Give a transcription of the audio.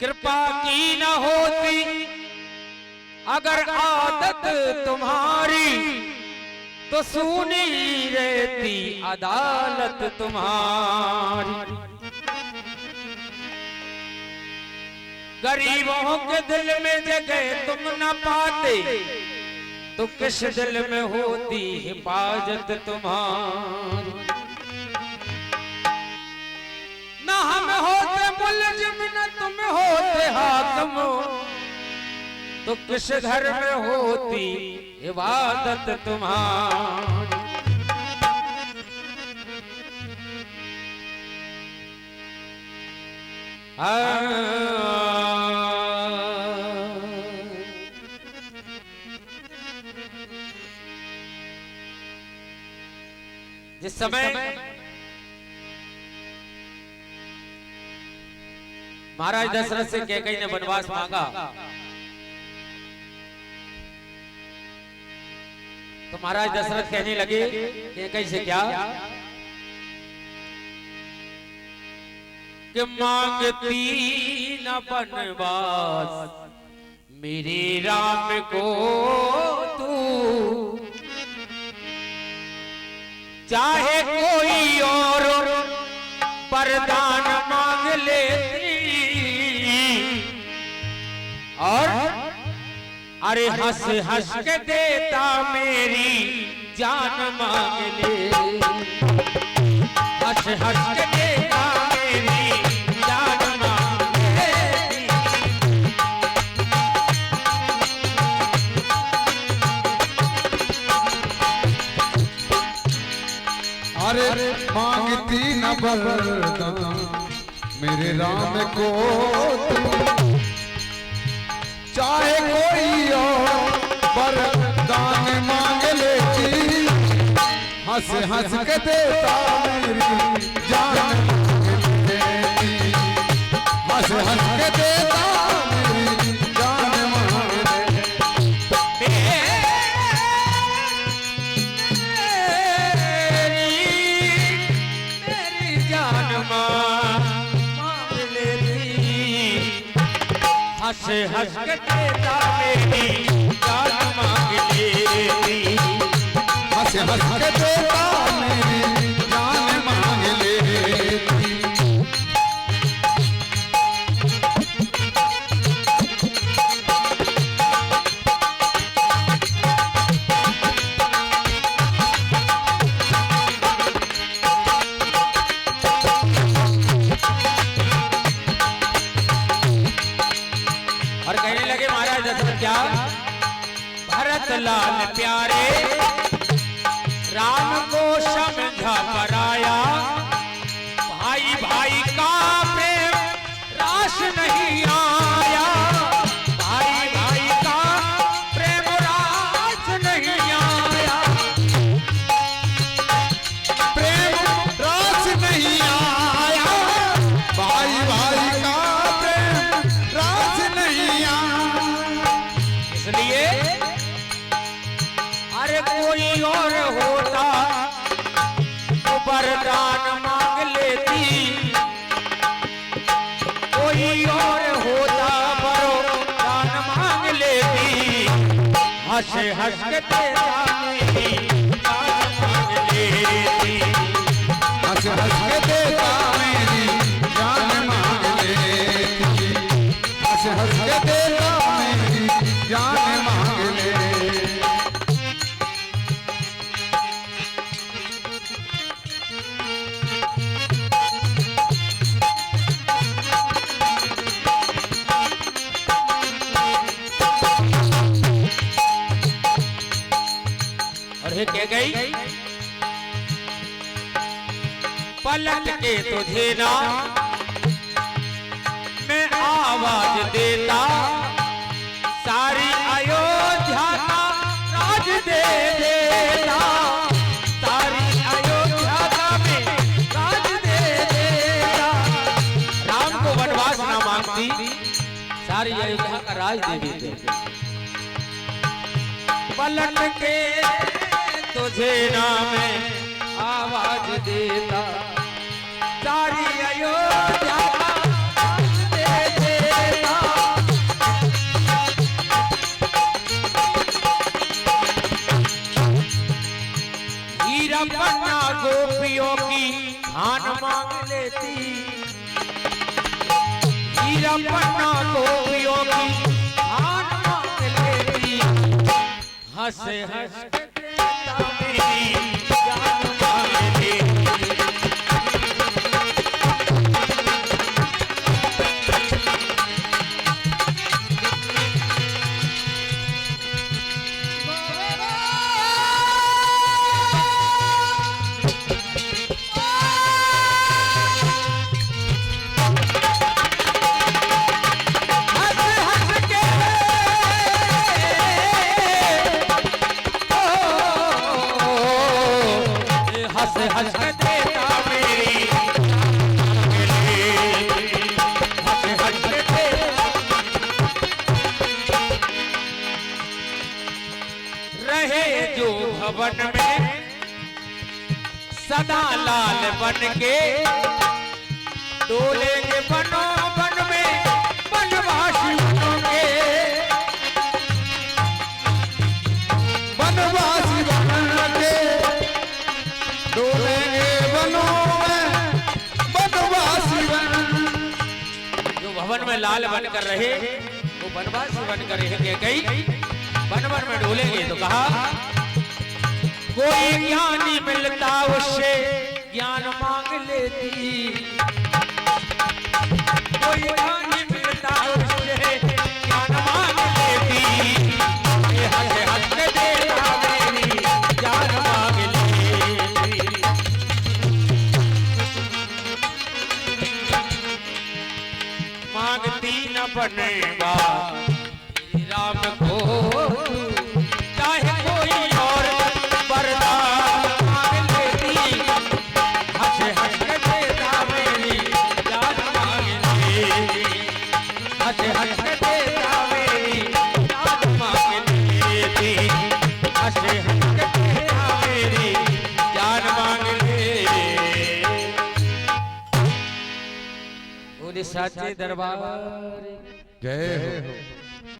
कृपा की न होती अगर आदत तुम्हारी, तो सुनी रहती अदालत तुम्हारी। गरीबों के दिल में जगह तुम न पाते, तो किस दिल में होती हिफाजत तुम्हारी। न हम होते मुलजिम न तुम होते हाकिम, तो किस घर में होती इबादत तुम्हारी। जिस समय महाराज दशरथ से कैकेयी ने वनवास मांगा, तो महाराज दशरथ कहने लगे कैकेयी से क्या कि मांगती न वनवास मेरे राम को तू, चाहे कोई और वरदान मांग लेती, और अरे हंस हंस के देता मेरी जान मांग ले। हंस हंस के देता मेरी जान मांग ले। अरे मांगती न वरदान मेरे राम को तू, चाहे कोई और वरदान मांग लेती, हंस हंस के देता मेरी जान मांग लेती। हंस हंस के देता मेरी जान मांग लेती। मेरी जान मांग लेती। हंस हंस के देता मेरी जान मांग लेती। हंस हंस के देता मेरी जान मांग लेती। और कहने लगे महाराज दशरथ क्या भरत लाल प्यारे राम को समझा पराया, भाई भाई का प्रेम रास नहीं आया। भाई भाई का प्रेम रास नहीं आया। प्रेम रास नहीं आया। भाई भाई का प्रेम रास नहीं आया। इसलिए अरे कोई और होता तो वरदान मांग लेती, कोई और होता वरदान मांग लेती। हंस हंस के देता मेरी जान मांग लेती। हंस हंस के देता मेरी जान मांग लेती। हंस हंस के देता मेरी जान मांग लेती। और हे कैकेयी पलट के तुझे ना मैं आवाज देता, सारी अयोध्या का राज दे देता। सारी अयोध्या का मैं राज दे देता। राम को वनवास ना मांगती, सारी अयोध्या का राज दे देते। पलट के तुझे ना मैं आवाज देता, सारी अयोध्या का राज दे देता। मांग लेती, हीरा पन्ना गोपियों की जान मांग लेती, हंस हंस के देता मेरी जान मांग लेती। भवन में सदा लाल बन के डोलेंगे बनों बन में बनवासी बनों के, बनवासी बन के डोलेंगे बनों में बनवासी बन। जो भवन में लाल बन कर रहे वो बनवासी बन कर रहे गई वन वन में डोलेंगे। तो कहा कोई ज्ञानी मिलता उससे ज्ञान मांग लेती, कोई ज्ञानी मिलता उससे ज्ञान मांग लेती, ये हंस हंस के देता मेरी जान मांग लेती। मांगती न बनेगा राम को, चाहे कोई और वरदान मांग लेती, हंस हंस के देता मेरी जान मांग लेती, हंस हंस के देता मेरी जान मांग लेती, हंस हंस के देता मेरी जान मांग लेती। बोले साचे दरबार जय हो।